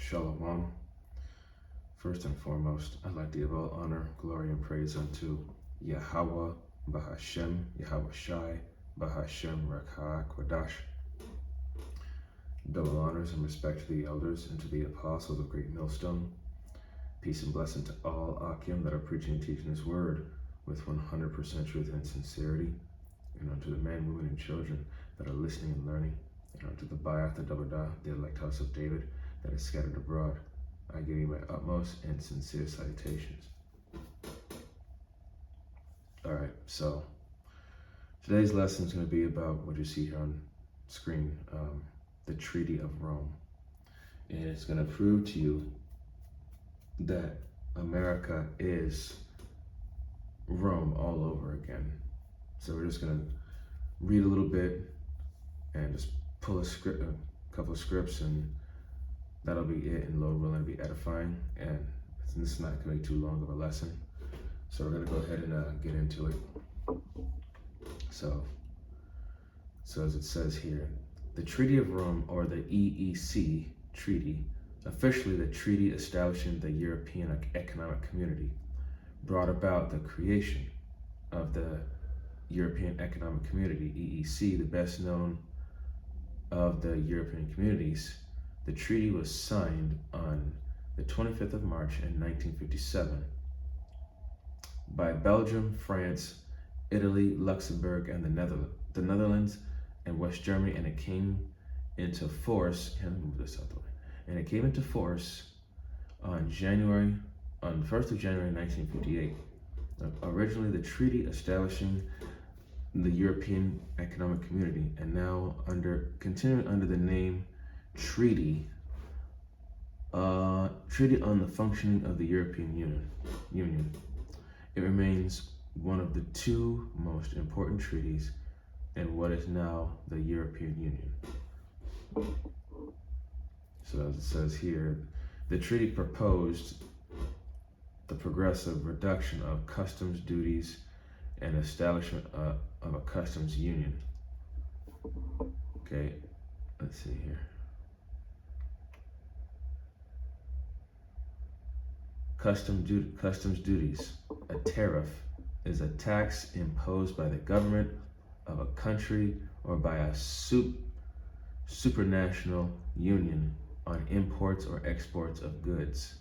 Shalom. First and foremost, I'd like to give all honor, glory, and praise unto Yahweh, Bahashem, Yahweh Shai, Bahashem, Rekha, Kodash. Double honors and respect to the elders and to the apostles of Great Millstone. Peace and blessing to all Akim that are preaching and teaching His word with 100% truth and sincerity, and unto the men, women, and children that are listening and learning, and unto the Bayat, the Dabadah, the elect house of David that is scattered abroad. I give you my utmost and sincere salutations. Alright, so today's lesson is going to be about what you see here on screen, the Treaty of Rome. And it's going to prove to you that America is Rome all over again. So we're just going to read a little bit and just pull a couple of scripts, and that'll be it, and Lord willing, it'll be edifying, and this is not going to be too long of a lesson. So we're going to go ahead and get into it. So as it says here, the Treaty of Rome, or the EEC Treaty, officially the treaty establishing the European Economic Community, brought about the creation of the European Economic Community, EEC, the best known of the European communities. The treaty was signed on the 25th of March in 1957 by Belgium, France, Italy, Luxembourg, and the Netherlands and West Germany, and it came into force. And it came into force on the 1st of January 1958. Originally, the treaty establishing the European Economic Community, and now continuing under the name Treaty on the Functioning of the European Union. It remains one of the two most important treaties in what is now the European Union. So as it says here, the treaty proposed the progressive reduction of customs duties and establishment of a customs union. Okay, let's see here. Customs duties. A tariff is a tax imposed by the government of a country or by a supranational union on imports or exports of goods.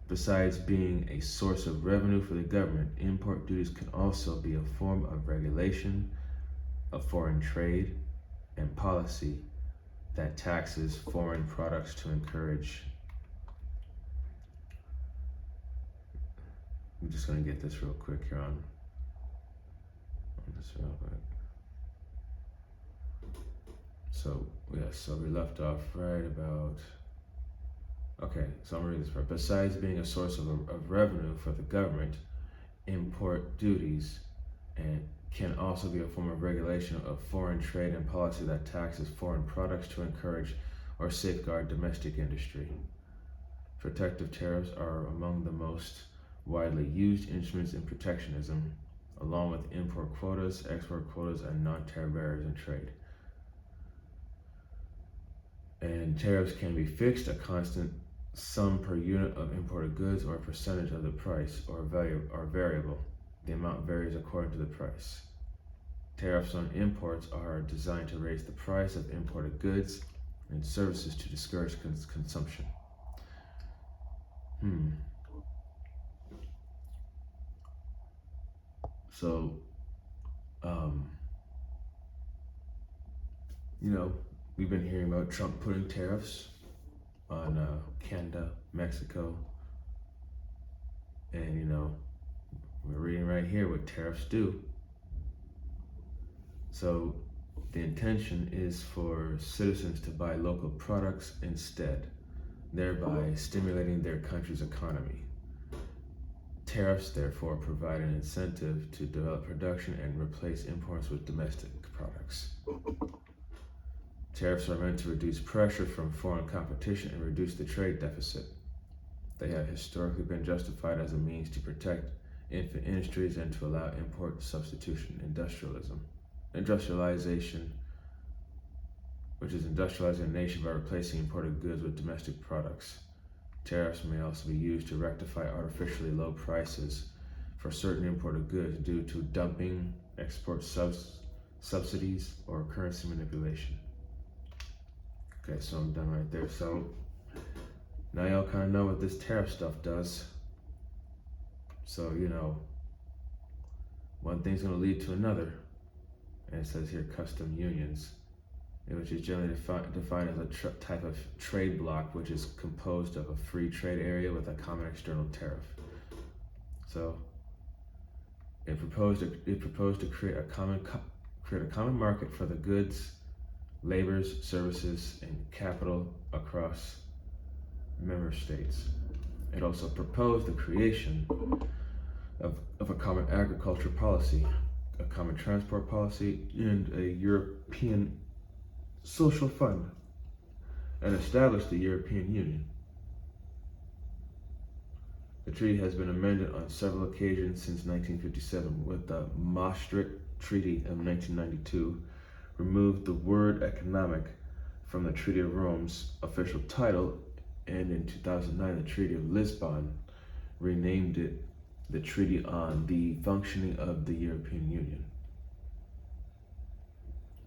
Besides being a source of revenue for the government, import duties can also be a form of regulation of foreign trade and policy that taxes foreign products to encourage. I'm just going to get this real quick here on this real quick. So we left off right about. Okay, so I'm reading this part. Besides being a source of revenue for the government, import duties and can also be a form of regulation of foreign trade and policy that taxes foreign products to encourage or safeguard domestic industry. Protective tariffs are among the most widely used instruments in protectionism, along with import quotas, export quotas, and non-tariff barriers in trade. And tariffs can be fixed, a constant sum per unit of imported goods, or a percentage of the price, or variable. The amount varies according to the price. Tariffs on imports are designed to raise the price of imported goods and services to discourage consumption. So, we've been hearing about Trump putting tariffs on Canada, Mexico, and we're reading right here what tariffs do. So the intention is for citizens to buy local products instead, thereby stimulating their country's economy. Tariffs, therefore, provide an incentive to develop production and replace imports with domestic products. Tariffs are meant to reduce pressure from foreign competition and reduce the trade deficit. They have historically been justified as a means to protect infant industries and to allow import substitution. Industrialization which is industrializing a nation by replacing imported goods with domestic products. Tariffs may also be used to rectify artificially low prices for certain imported goods due to dumping, export subsidies, or currency manipulation. Okay, so I'm done right there. So now y'all kind of know what this tariff stuff does. So, one thing's going to lead to another. And it says here custom unions, which is generally defined as a type of trade bloc which is composed of a free trade area with a common external tariff. So it proposed to create a common market for the goods, labors, services, and capital across member states. It also proposed the creation of a common agriculture policy, a common transport policy, and a European social fund, and established the European Union. The treaty has been amended on several occasions since 1957, with the Maastricht Treaty of 1992 removed the word economic from the Treaty of Rome's official title, and in 2009 the Treaty of Lisbon renamed it the Treaty on the Functioning of the European Union.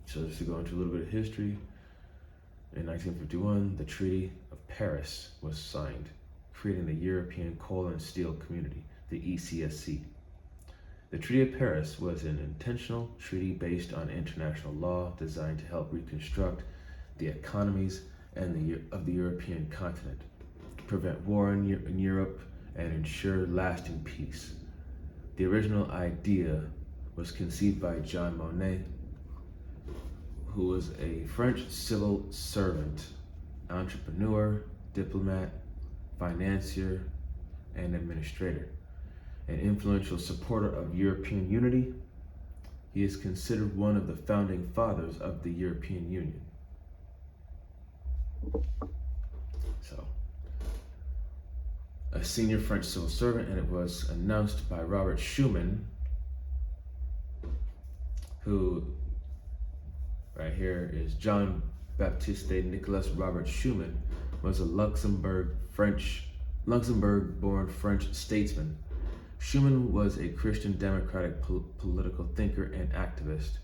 So just to go into a little bit of history, in 1951 the Treaty of Paris was signed, creating the European Coal and Steel Community, the ECSC. The Treaty of Paris was an intentional treaty based on international law designed to help reconstruct the economies of the European continent, to prevent war in Europe, and ensure lasting peace. The original idea was conceived by Jean Monnet, who was a French civil servant, entrepreneur, diplomat, financier, and administrator. An influential supporter of European unity, he is considered one of the founding fathers of the European Union. So, a senior French civil servant, and it was announced by Robert Schuman, who, right here is Jean Baptiste Nicolas Robert Schuman, was a Luxembourg-born French statesman. Schuman was a Christian democratic political thinker and activist,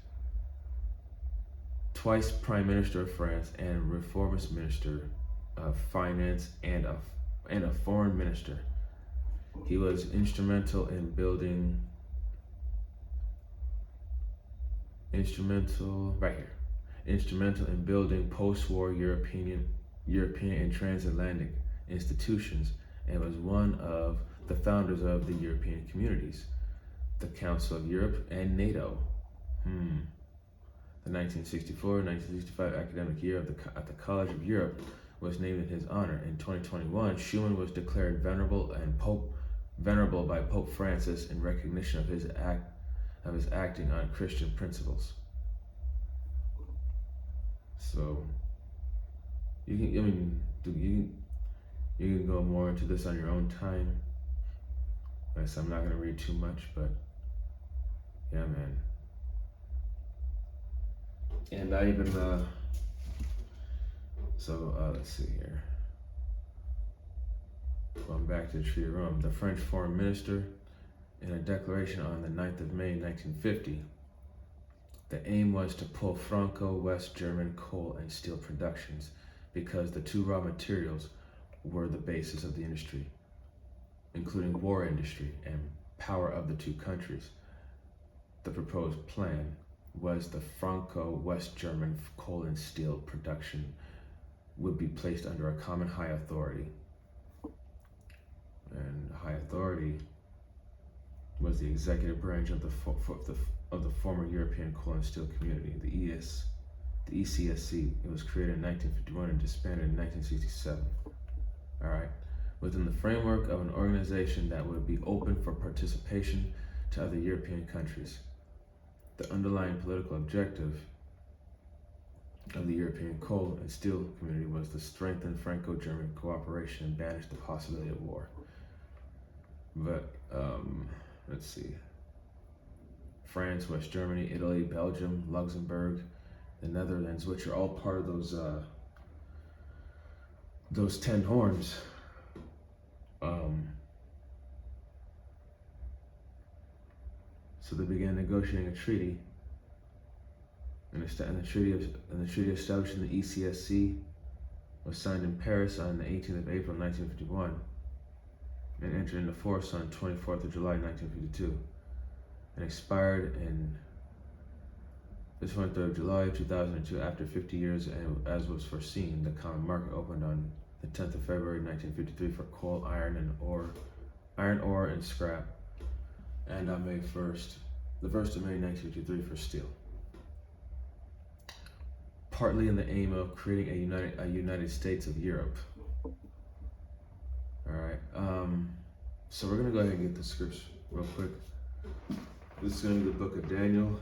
twice Prime Minister of France and Reformist Minister of Finance and a foreign minister. He was instrumental in building post-war European and transatlantic institutions, and was one of the founders of the European communities, the Council of Europe, and NATO. The 1964-1965 academic year at the College of Europe was named in his honor. In 2021, Schuman was declared venerable by Pope Francis in recognition of his acting on Christian principles. So you can go more into this on your own time. I'm not gonna read too much, but yeah, man. And I even let's see here. Going back to the Treaty of Rome, the French foreign minister, in a declaration on the 9th of May 1950, the aim was to pull Franco-West German coal and steel productions because the two raw materials were the basis of the industry, including war industry and power of the two countries. The proposed plan was the Franco-West German coal and steel production would be placed under a common high authority. And high authority was the executive branch of the former European Coal and Steel Community, the ECSC. It was created in 1951 and disbanded in 1967. All right, within the framework of an organization that would be open for participation to other European countries. The underlying political objective of the European Coal and Steel Community was to strengthen Franco-German cooperation and banish the possibility of war. But let's see. France, West Germany, Italy, Belgium, Luxembourg, the Netherlands, which are all part of those 10 horns. So they began negotiating a treaty, and the treaty establishing the ECSC was signed in Paris on the 18th of April 1951 and entered into force on 24th of July 1952 and expired in the 23rd of July 2002 after 50 years, and as was foreseen, the common market opened on the 10th of February 1953 for coal, iron ore and scrap, and on May 1st, the 1st of May 1953 for steel. Partly in the aim of creating a United States of Europe. All right. So we're gonna go ahead and get the scripts real quick. This is gonna be the book of Daniel.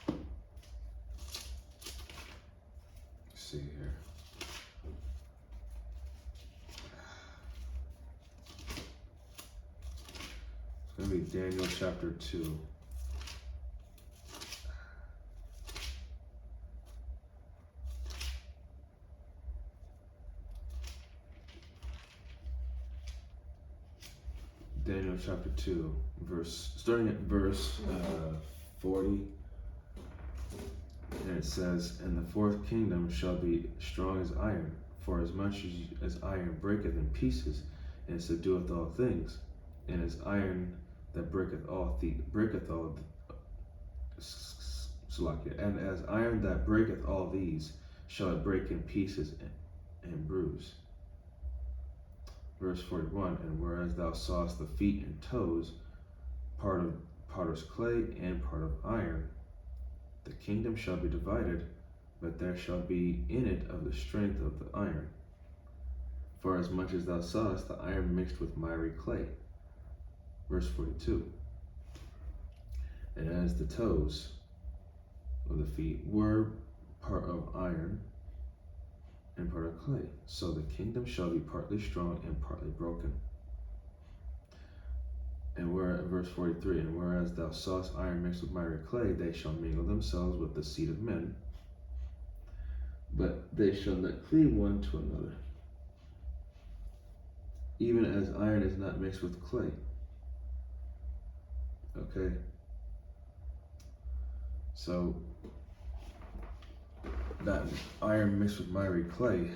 Let's see here. It's gonna be Daniel chapter 2. Daniel chapter 2, starting at verse 40, and it says, "And the fourth kingdom shall be strong as iron, for as much as iron breaketh in pieces, and subdueth all things, and as iron that breaketh all and as iron that breaketh all these, shall it break in pieces and bruise." Verse 41, "And whereas thou sawest the feet and toes, part of potter's clay and part of iron, the kingdom shall be divided, but there shall be in it of the strength of the iron. For as much as thou sawest the iron mixed with miry clay." Verse 42, "And as the toes of the feet were part of iron and part of clay, so the kingdom shall be partly strong and partly broken." And verse 43, "And whereas thou sawest iron mixed with miry clay, they shall mingle themselves with the seed of men, but they shall not cleave one to another, even as iron is not mixed with clay." Okay, so that iron mixed with miry clay,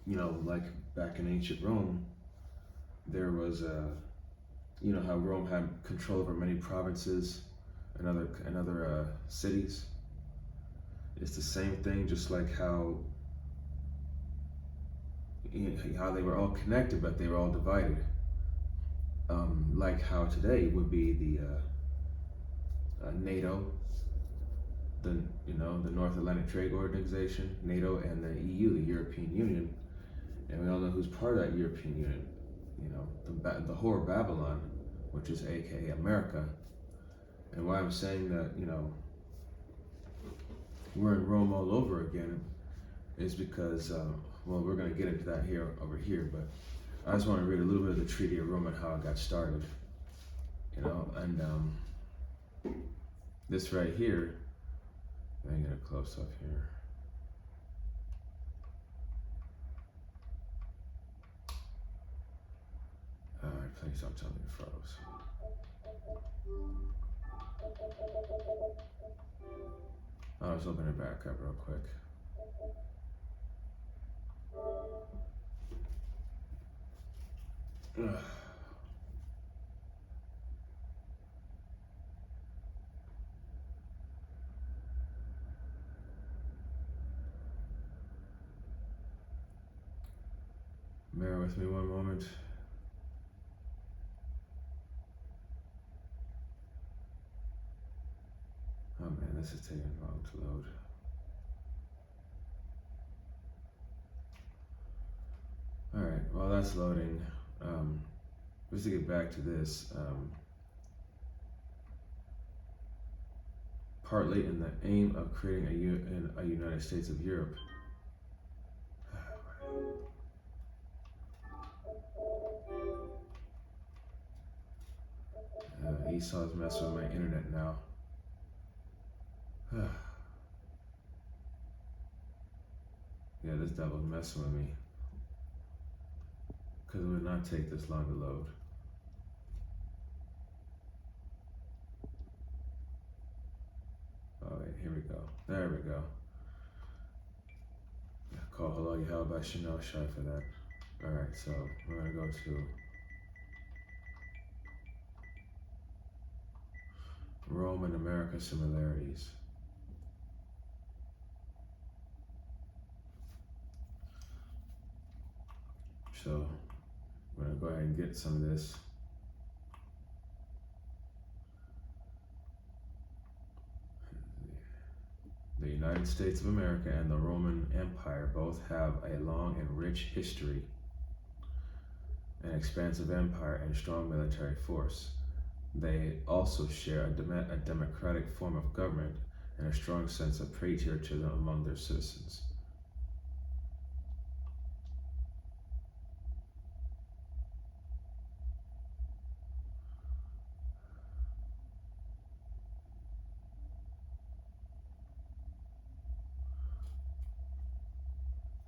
like back in ancient Rome, there was how Rome had control over many provinces and other cities. It's the same thing, just like how they were all connected, but they were all divided. Like how today would be the NATO, the North Atlantic Trade Organization, NATO, and the EU, the European Union, and we all know who's part of that European Union. The whore of Babylon, which is AKA America. And why I'm saying that we're in Rome all over again is because we're going to get into that over here, but I just want to read a little bit of the Treaty of Rome and how it got started. And this right here, let me get a close up here. Alright, please don't tell me it froze. I'll just open it back up real quick. Bear with me one moment. Oh man, this is taking long to load. Alright, while that's loading, just to get back to this, partly in the aim of creating a United States of Europe. Esau's messing with my internet now. Yeah, this devil's messing with me. Because it would not take this long to load. Oh, wait, here we go. There we go. Call hello, Yahweh Shino Shai for that. Alright, so we're going to go to Rome and America similarities. So we're going to go ahead and get some of this. The United States of America and the Roman Empire both have a long and rich history, an expansive empire, and strong military force. They also share a democratic form of government and a strong sense of patriotism among their citizens.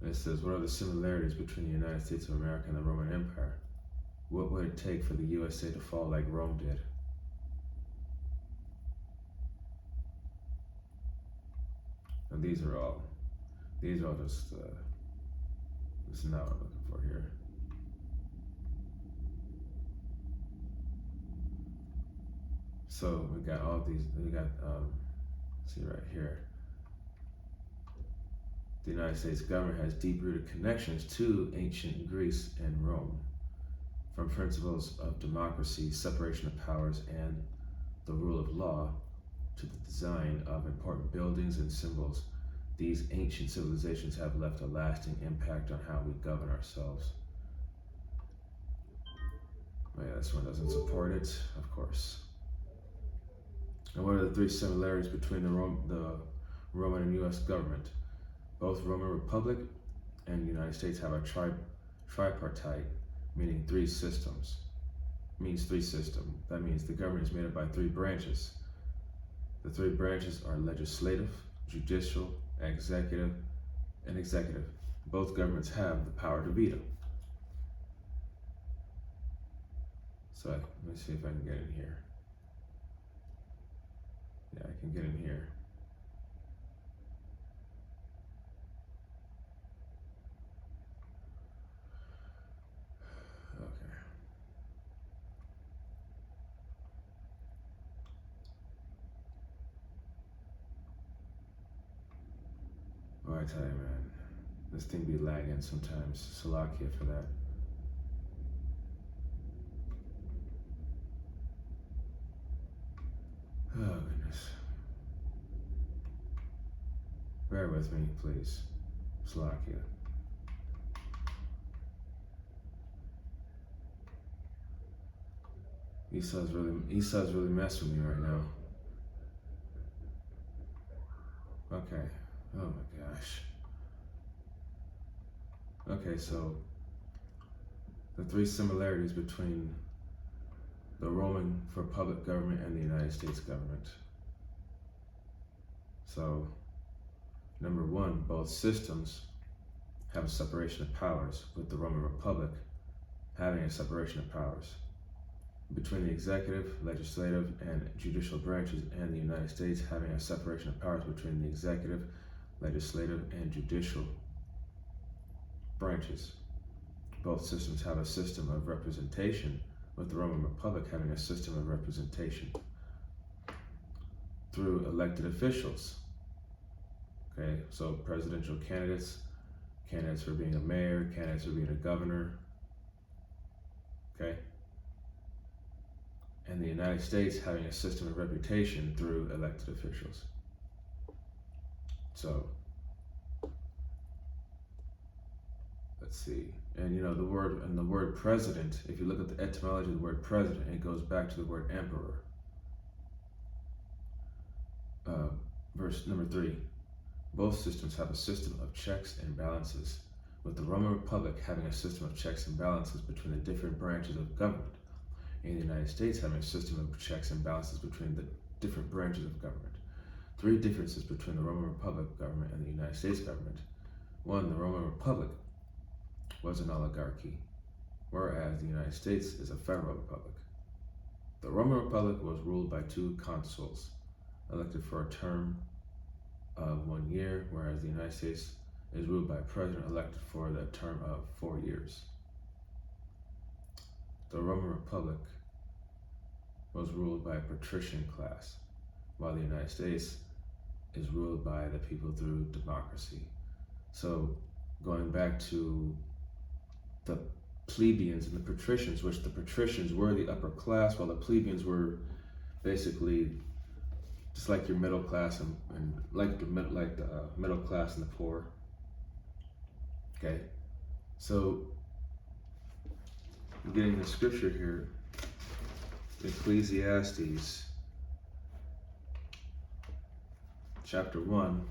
It says, what are the similarities between the United States of America and the Roman Empire? What would it take for the USA to fall like Rome did? And these are all just, this is not what I'm looking for here. So we got all these, see right here. The United States government has deep-rooted connections to ancient Greece and Rome, from principles of democracy, separation of powers, and the rule of law, to the design of important buildings and symbols. These ancient civilizations have left a lasting impact on how we govern ourselves. Oh yeah, this one doesn't support it, of course. And what are the three similarities between the Roman and U.S. government? Both Roman Republic and the United States have a tripartite, meaning three systems. That means the government is made up by three branches. The three branches are legislative, judicial, executive. Both governments have the power to veto. So let me see if I can get in here. Yeah, I can get in here. Okay. Oh, I tell you, man, this thing be lagging sometimes. Salakia for that. Oh, goodness. Bear with me, please. Salakia. Esau's really messing with me right now. Okay. Oh my gosh. Okay, so the three similarities between the Roman for public government and the United States government. So, number one, both systems have a separation of powers, with the Roman Republic having a separation of powers between the executive, legislative, and judicial branches, and the United States having a separation of powers between the executive, legislative, and judicial branches. Both systems have a system of representation, with the Roman Republic having a system of representation through elected officials. Okay, so presidential candidates for being a mayor, candidates for being a governor. Okay, and the United States having a system of reputation through elected officials. So, let's see. And the word president, if you look at the etymology of the word president, it goes back to the word emperor. Verse number 3. Both systems have a system of checks and balances, with the Roman Republic having a system of checks and balances between the different branches of government. and the United States having a system of checks and balances between the different branches of government. 3 differences between the Roman Republic government and the United States government. 1. The Roman Republic was an oligarchy, whereas the United States is a federal republic. The Roman Republic was ruled by 2 consuls, elected for a term of 1 year, whereas the United States is ruled by a president elected for the term of 4 years. The Roman Republic was ruled by a patrician class, while the United States is ruled by the people through democracy. So going back to the plebeians and the patricians, which the patricians were the upper class, while the plebeians were basically just like your middle class and like the middle class and the poor. Okay, so I'm getting the scripture here, Ecclesiastes chapter 1,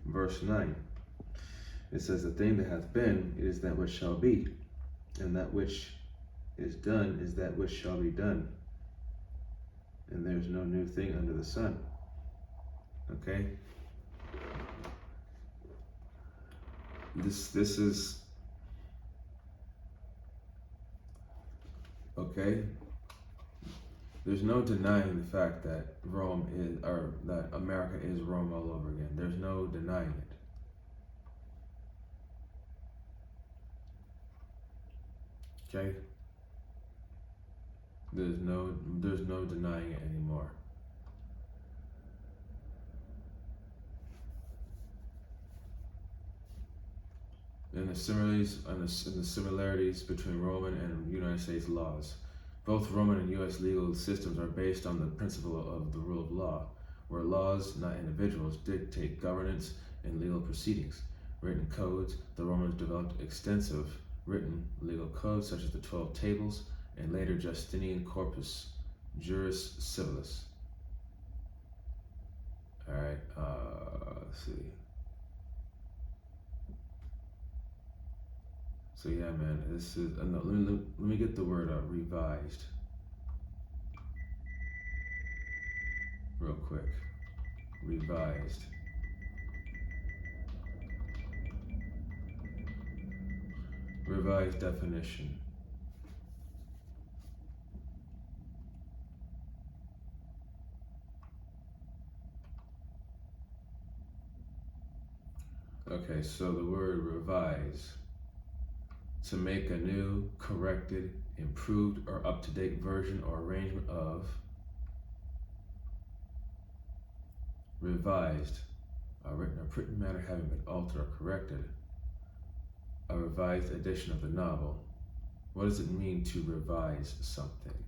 verse 9. It says, "The thing that hath been is that which shall be, and that which is done is that which shall be done. And there's no new thing under the sun." Okay? This is okay. There's no denying the fact that Rome is, or that America is Rome all over again. There's no denying it. Okay? There's no denying it anymore. And the similarities between Roman and United States laws. Both Roman and U.S. legal systems are based on the principle of the rule of law, where laws, not individuals, dictate governance and legal proceedings. Written codes, the Romans developed extensive written legal codes such as the 12 Tables and later Justinian Corpus Juris Civilis. All right, let's see. So yeah, man, this is, no, let me get the word revised real quick. Revised. Revised definition. Okay, so the word revise. To make a new, corrected, improved, or up-to-date version or arrangement of. Revised, written or printed matter having been altered or corrected. A revised edition of the novel. What does it mean to revise something?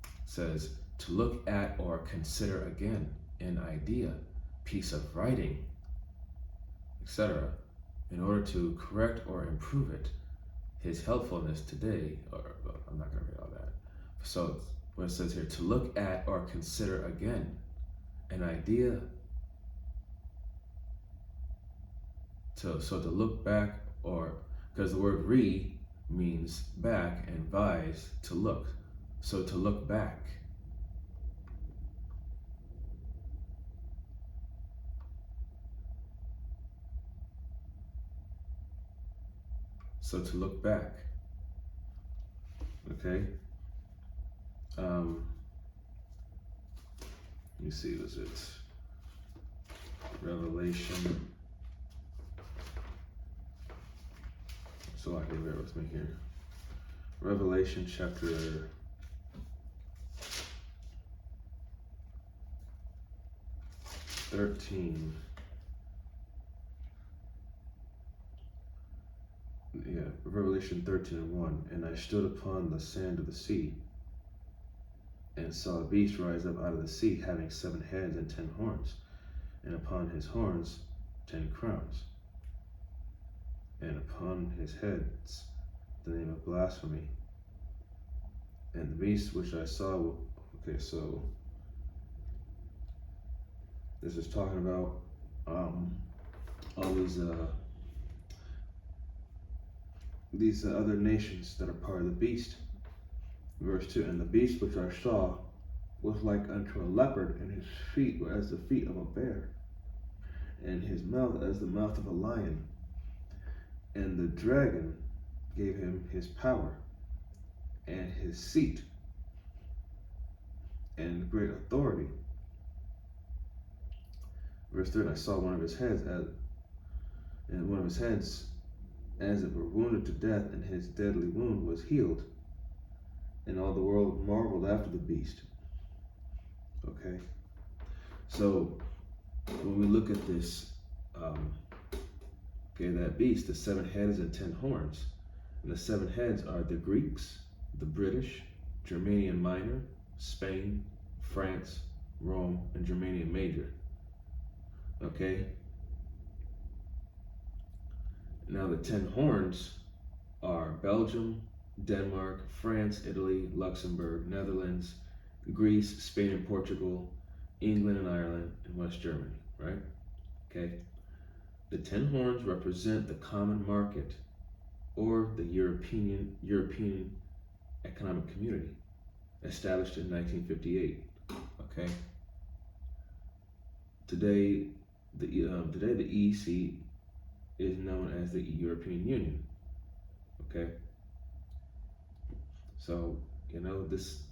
It says, to look at or consider again an idea, piece of writing, etc., in order to correct or improve it, his helpfulness today, or well, I'm not going to read all that. So what it says here, to look at or consider again an idea. So to look back, or because the word re means back and vise to look. So to look back. So to look back, okay? Let me see, was it Revelation? So I can bear with me here. Revelation chapter 13. Yeah, Revelation 13:1. And I stood upon the sand of the sea, and saw a beast rise up out of the sea, having 7 heads and 10 horns, and upon his horns 10 crowns, and upon his heads the name of blasphemy. And the beast which I saw, okay, so this is talking about all these other nations that are part of the beast. Verse 2, and the beast which I saw was like unto a leopard, and his feet were as the feet of a bear, and his mouth as the mouth of a lion. And the dragon gave him his power, and his seat, and great authority. Verse 3, I saw one of his heads as it were wounded to death, and his deadly wound was healed. And all the world marveled after the beast. Okay, so when we look at this, that beast, the 7 heads and 10 horns, and the 7 heads are the Greeks, the British, Germania Minor, Spain, France, Rome, and Germania Major. Okay. Now the 10 horns are Belgium, Denmark, France, Italy, Luxembourg, Netherlands, Greece, Spain and Portugal, England and Ireland, and West Germany, right? Okay. The 10 horns represent the common market, or the European Economic Community, established in 1958. Okay. Today, the EEC is known as the European Union. Okay. So this,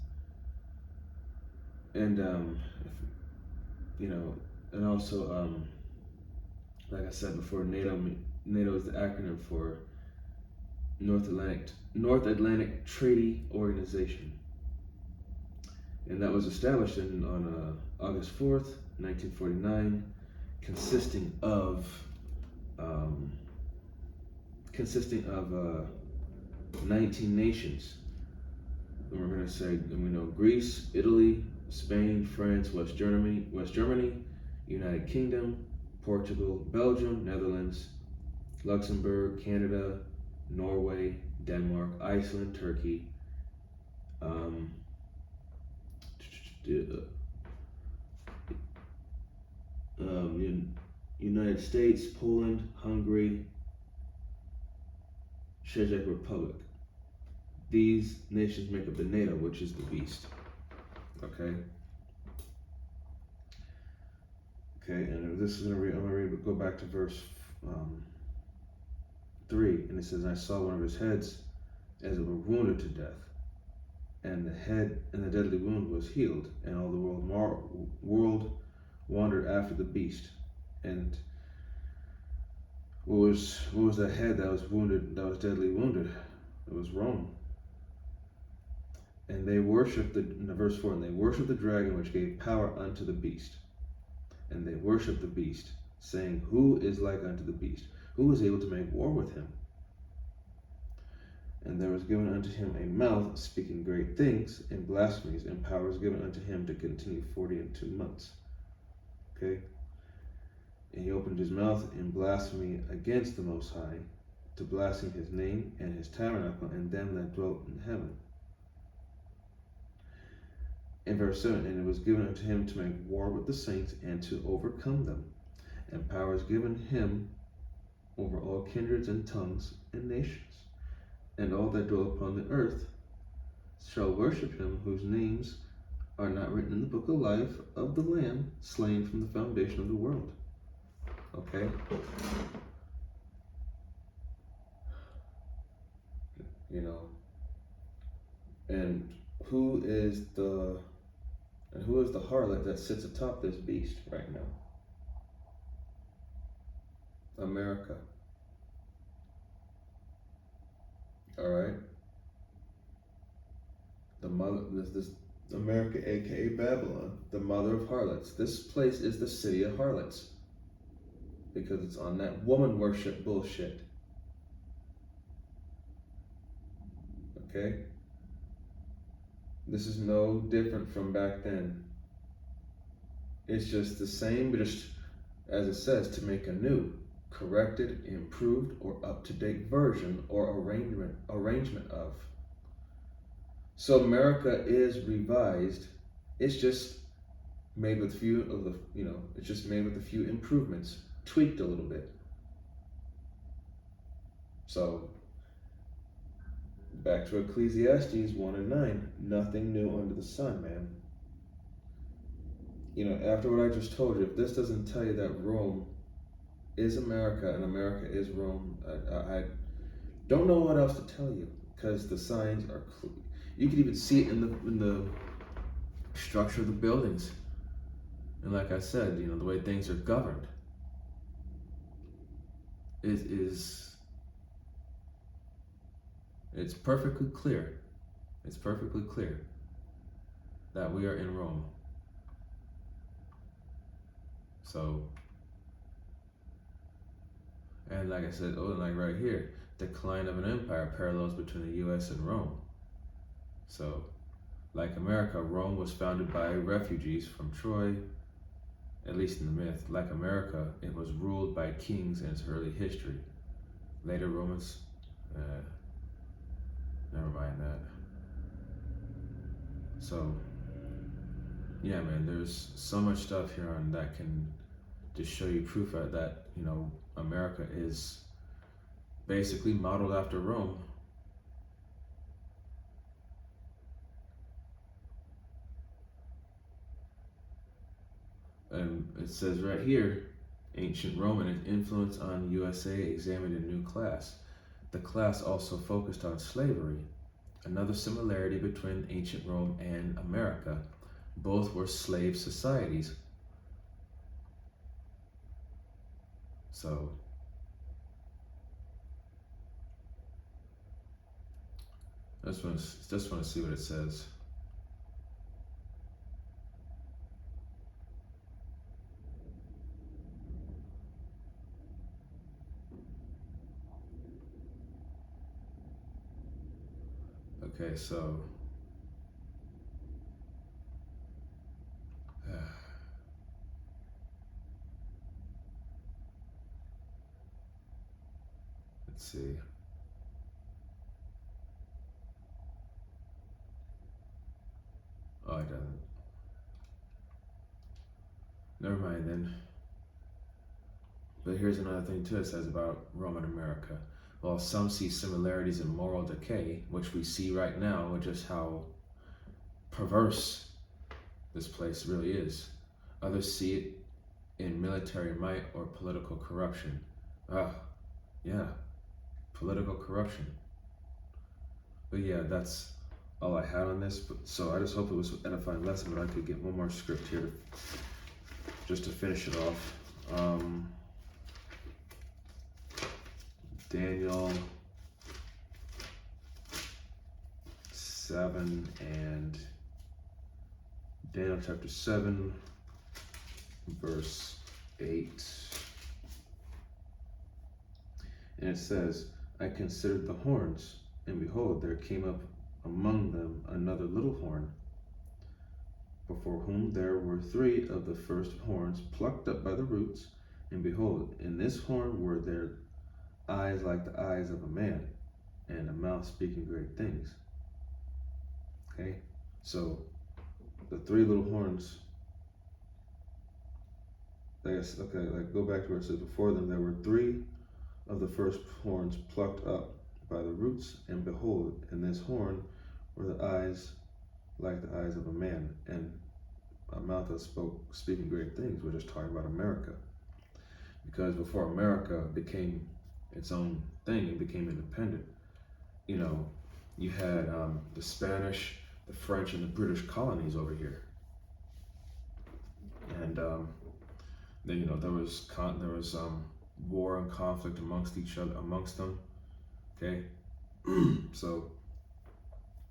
and and also like I said before, NATO is the acronym for North Atlantic Treaty Organization, and that was established on August 4th, 1949, consisting of 19 nations. And we're going to say, and we know Greece, Italy, Spain, France, West Germany, United Kingdom, Portugal, Belgium, Netherlands, Luxembourg, Canada, Norway, Denmark, Iceland, Turkey, United States, Poland, Hungary, Czech Republic. These nations make up the NATO, which is the beast. Okay. Okay, and this is I'm gonna go back to verse 3, and it says, I saw one of his heads as it were wounded to death, and the deadly wound was healed, and all the world wandered after the beast. And what was the head that was wounded, that was deadly wounded? It was Rome. And they worshipped verse 4, and they worshipped the dragon which gave power unto the beast. And they worshipped the beast, saying, who is like unto the beast? Who is able to make war with him? And there was given unto him a mouth speaking great things and blasphemies, and power was given unto him to continue 42 months. Okay? And he opened his mouth in blasphemy against the Most High, to blaspheme his name and his tabernacle and them that dwelt in heaven. In verse 7, and it was given unto him to make war with the saints and to overcome them. And power is given him over all kindreds and tongues and nations. And all that dwell upon the earth shall worship him, whose names are not written in the book of life of the Lamb, slain from the foundation of the world. Okay? And who is the harlot that sits atop this beast right now? America. All right. The mother, this America, aka Babylon, the mother of harlots. This place is the city of harlots because it's on that woman worship bullshit. Okay. This is no different from back then. It's just the same, but just as it says, to make a new, corrected, improved, or up-to-date version or arrangement of. So America is revised. It's just made with it's just made with a few improvements, tweaked a little bit. So Back to Ecclesiastes 1 and 9. Nothing new under the sun, man. You know, after what I just told you, if this doesn't tell you that Rome is America and America is Rome, I don't know what else to tell you, because the signs are clear. You can even see it in the structure of the buildings. And like I said, you know, the way things are governed is it's perfectly clear. It's perfectly clear that we are in Rome. So, and like I said, oh, and like right here, decline of an empire, parallels between the U.S. and Rome. So, like America, Rome was founded by refugees from Troy, at least in the myth. Like America, it was ruled by kings in its early history. Later Romans, never mind that. So, yeah, man, there's so much stuff here on that can just show you proof that, you know, America is basically modeled after Rome. And it says right here, ancient Roman influence on USA examined in new class. The class also focused on slavery. Another similarity between ancient Rome and America. Both were slave societies. So, I just want to see what it says. Okay, so let's see. Oh, it doesn't. Never mind then. But here's another thing too it says about Roman America. While some see similarities in moral decay, which we see right now with just how perverse this place really is, others see it in military might or political corruption. Yeah, political corruption. But yeah, that's all I had on this. So I just hope it was an edifying lesson, but I could get one more script here just to finish it off. Daniel 7 and Daniel chapter 7, verse 8. And it says, I considered the horns, and behold, there came up among them another little horn, before whom there were 3 of the first horns plucked up by the roots. And behold, in this horn were there eyes like the eyes of a man, and a mouth speaking great things. Okay, so the 3 little horns, like go back to where it says, before them there were 3 of the first horns plucked up by the roots, and behold, in this horn were the eyes like the eyes of a man, and a mouth that speaking great things. We're just talking about America, because before America became its own thing and became independent, you know, you had the Spanish, the French, and the British colonies over here, and then, you know, there was war and conflict amongst them. Okay, so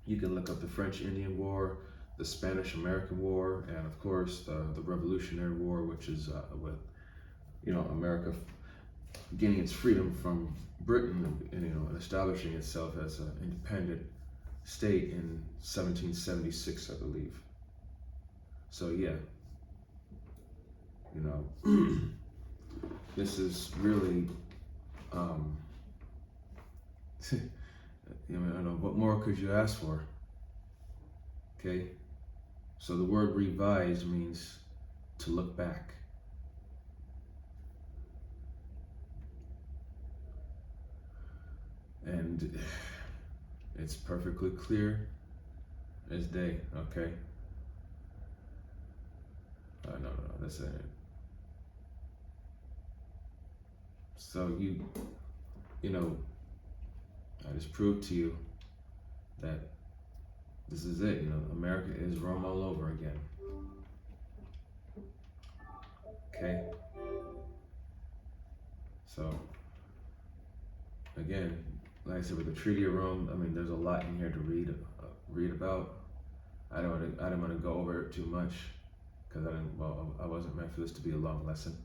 you can look up the French Indian War, the Spanish American War, and of course the Revolutionary War, which is with, you know, America gaining its freedom from Britain and, you know, establishing itself as an independent state in 1776, I believe. So yeah, you know, this is really, you know, I don't know, what more could you ask for? Okay, so the word revised means to look back. And It's perfectly clear as day, okay? No, that's it. So you know, I just proved to you that this is it. You know, America is Rome all over again. Okay? So, again, like I said, with the Treaty of Rome, I mean, there's a lot in here to read about. I don't want to go over it too much because I wasn't meant for this to be a long lesson.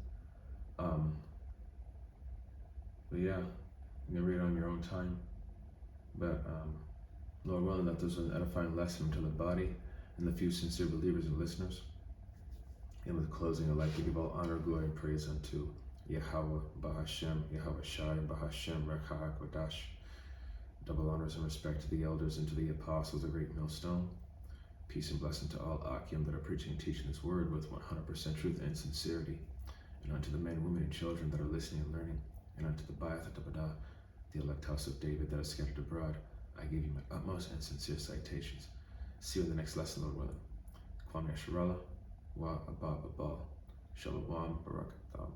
But yeah, you can read it on your own time. But Lord willing, that this was an edifying lesson to the body and the few sincere believers and listeners. And with closing, I'd like to give all honor, glory, and praise unto Yahweh, Bahashem, Yahweh Shai, Bahashem, Rekha Kodash. Double honors and respect to the elders and to the apostles, the great millstone. Peace and blessing to all Akim that are preaching and teaching this word with 100% truth and sincerity. And unto the men, women, and children that are listening and learning. And unto the Ba'ath Tabada, the elect house of David that is scattered abroad, I give you my utmost and sincere citations. See you in the next lesson, Lord willing. Kwame Sharala, Wa Abba Babal, Shalom Barakatam.